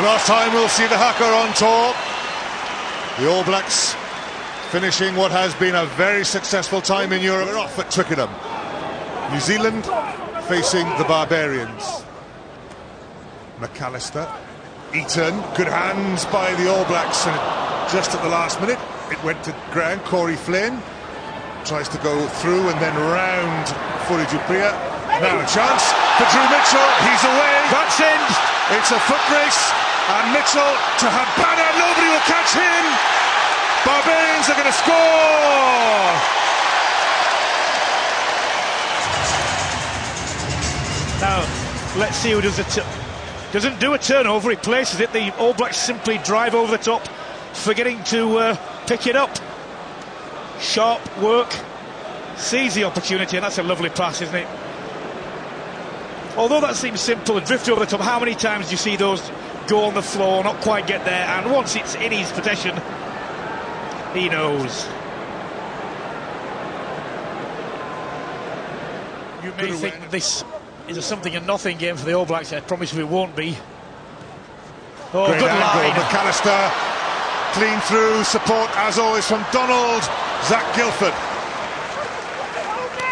last time we'll see the haka on tour. The All Blacks finishing what has been a very successful time in Europe. We're off at Twickenham. New Zealand facing the Barbarians. McAllister, Eaton, good hands by the All Blacks, and just at the last minute it went to ground. Corey Flynn tries to go through and then round Fourie du Preez. Now a chance for Drew Mitchell, he's away. That's in. It's a foot race, and Mitchell to Habana, nobody will catch him. Barbarians are going to score. Now, let's see who does it. Doesn't do a turnover, he places it. The All Blacks simply drive over the top, forgetting to pick it up. Sharp work, sees the opportunity, and that's a lovely pass, isn't it? Although that seems simple, a drift over the top, how many times do you see those go on the floor, not quite get there, and once it's in his possession, he knows. You may think that this is a something and nothing game for the All Blacks. I promise you it won't be. Oh, great good angle. line. McAllister, clean through, support as always from Donald. Zach Gilford.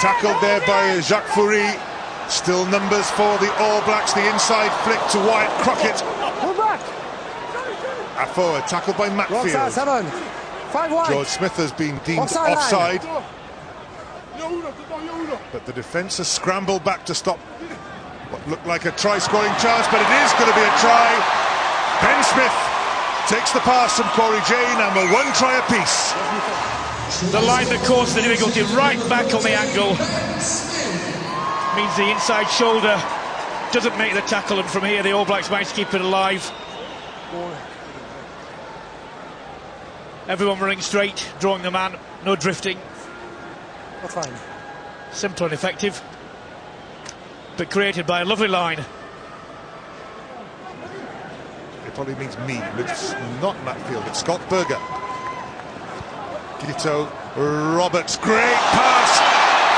Tackled there by Jacques Fourie. Still numbers for the All Blacks. The inside flick to Wyatt Crockett. Afoa tackled by Matfield. 5-1. George Smith has been deemed offside. But the defence has scrambled back to stop what looked like a try-scoring chance, but it is going to be a try. Ben Smith takes the pass from Corey Jane, and we're one try apiece. The line that caused the difficulty, right back on the angle. Means the inside shoulder doesn't make the tackle, and from here the All Blacks manage to keep it alive. Everyone running straight, drawing the man, no drifting. That's fine. Simple and effective, but created by a lovely line. It probably means me, but it's not Matfield, it's Scott Berger. Guito Roberts, great pass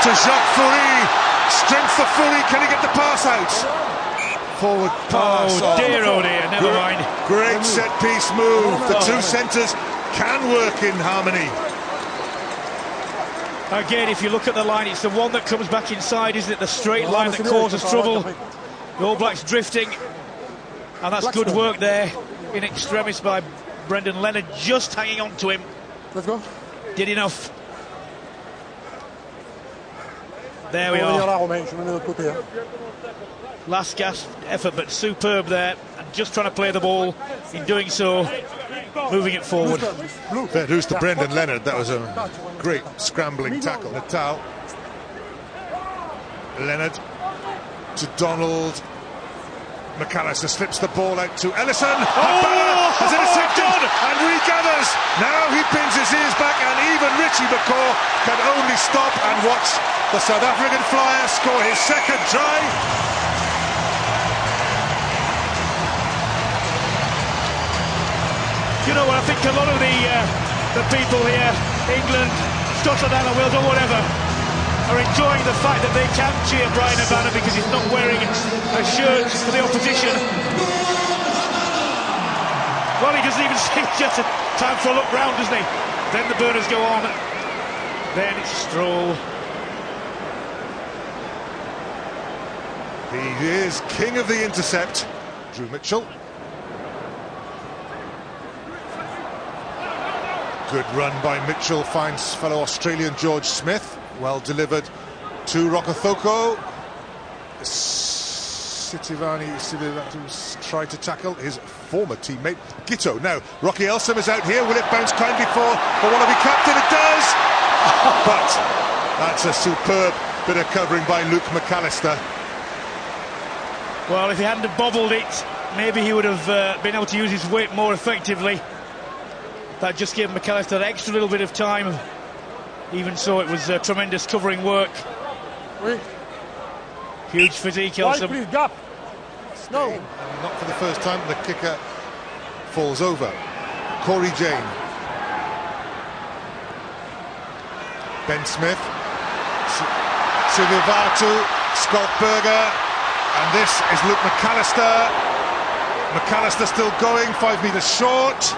to Jacques Fourie. Strength for Fourie, can he get the pass out? Forward pass. Oh dear, never mind. Great set-piece move. The two centres can work in harmony. Again, if you look at the line, it's the one that comes back inside, isn't it? The straight line that causes trouble. The All Blacks drifting, and that's good work there in extremis by Brendan Leonard, just hanging on to him. Let's go. Did enough. There we are. Last gasp effort, but superb there, and just trying to play the ball. In doing so, moving it forward. Fair dues to Brendan Leonard. That was a great scrambling tackle. Natal. Leonard to Donald. McAllister slips the ball out to Ellison. Has intercepted and regathers. Now he pins his ears back, and even Richie McCaw can only stop and watch the South African flyer score his second try. You know what, I think a lot of the people here, England, Scotland and Wales or whatever, are enjoying the fact that they can cheer Bryan Habana because he's not wearing a shirt for the opposition. Well, he doesn't even see just a time for a look round, doesn't he? Then the burners go on. Then it's Stroll. He is king of the intercept. Drew Mitchell. Good run by Mitchell, finds fellow Australian George Smith. Well delivered to Rokocoko. Sitivani's tried to tackle his former teammate Guito. Now Rocky Elsom is out here. Will it bounce kindly for the Wallaby captain? It does. But that's a superb bit of covering by Luke McAllister. Well, if he hadn't bobbled it, maybe he would have been able to use his weight more effectively. That just gave McAllister an extra little bit of time. Even so, it was tremendous covering work. Huge physique, Elsom. No. Not for the first time, the kicker falls over. Corey Jane. Ben Smith. Sivivatu. Scott Berger. And this is Luke McAllister. McAllister still going, 5 metres short.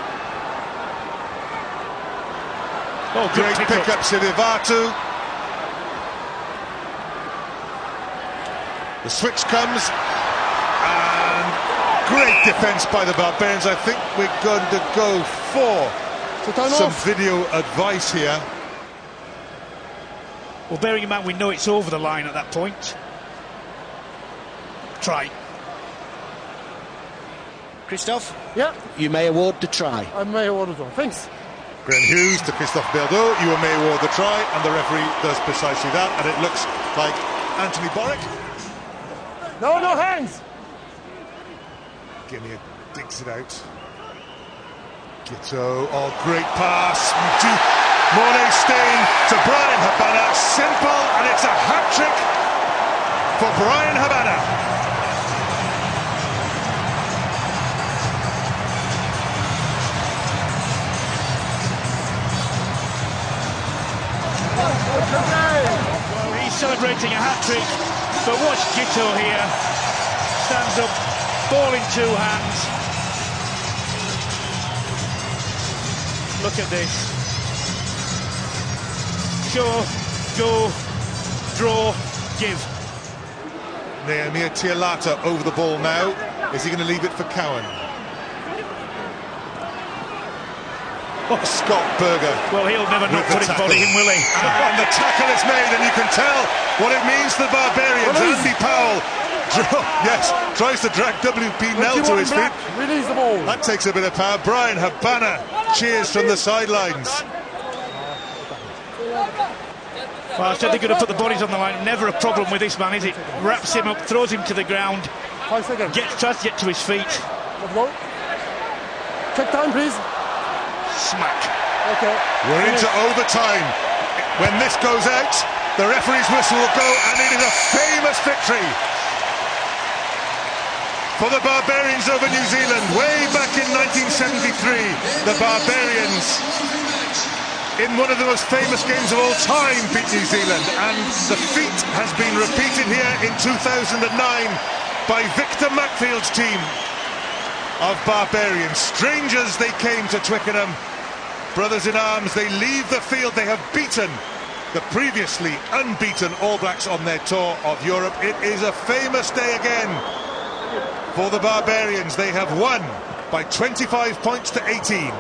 Oh, good great pick-up, Sivivatu. The switch comes, and great defence by the Barbarians. I think we're going to go for some video advice here. Well, bearing in mind we know it's over the line at that point. Try. Christophe? Yeah? You may award the try. I may award the try. Thanks. Graham Hughes to Christophe Berdo. You may award the try, and the referee does precisely that, and it looks like Anthony Boric. No hands! Guinea digs it out. Gito, oh, great pass. Mornay Stain to Bryan Habana. Simple, and it's a hat-trick for Bryan Habana. Well, he's celebrating a hat-trick, but watch Gito here. Stands up, ball in two hands. Look at this. Show, go, draw, give. Nehemiah Tialata over the ball now. Is he going to leave it for Cowan? Scott Berger. Well, he'll never not put his body in, will he? And the tackle is made, and you can tell what it means to the Barbarians. Andy Powell, tries to drag WP Nel to his feet. Release the ball. That takes a bit of power. Bryan Habana cheers from the sidelines. Well, I said they're going to put the bodies on the line. Never a problem with this man, is it? Wraps him up, throws him to the ground, 5 seconds. tries to get to his feet. Let's go. Check time, please. Smack. Okay. We're into overtime. When this goes out, the referee's whistle will go, and it is a famous victory for the Barbarians over New Zealand. Way back in 1973, the Barbarians, in one of the most famous games of all time, beat New Zealand, and the feat has been repeated here in 2009 by Victor Matfield's team of Barbarians. Strangers they came to Twickenham, brothers in arms. They leave the field. They have beaten the previously unbeaten All Blacks on their tour of Europe. It is a famous day again for the Barbarians. They have won by 25 points to 18.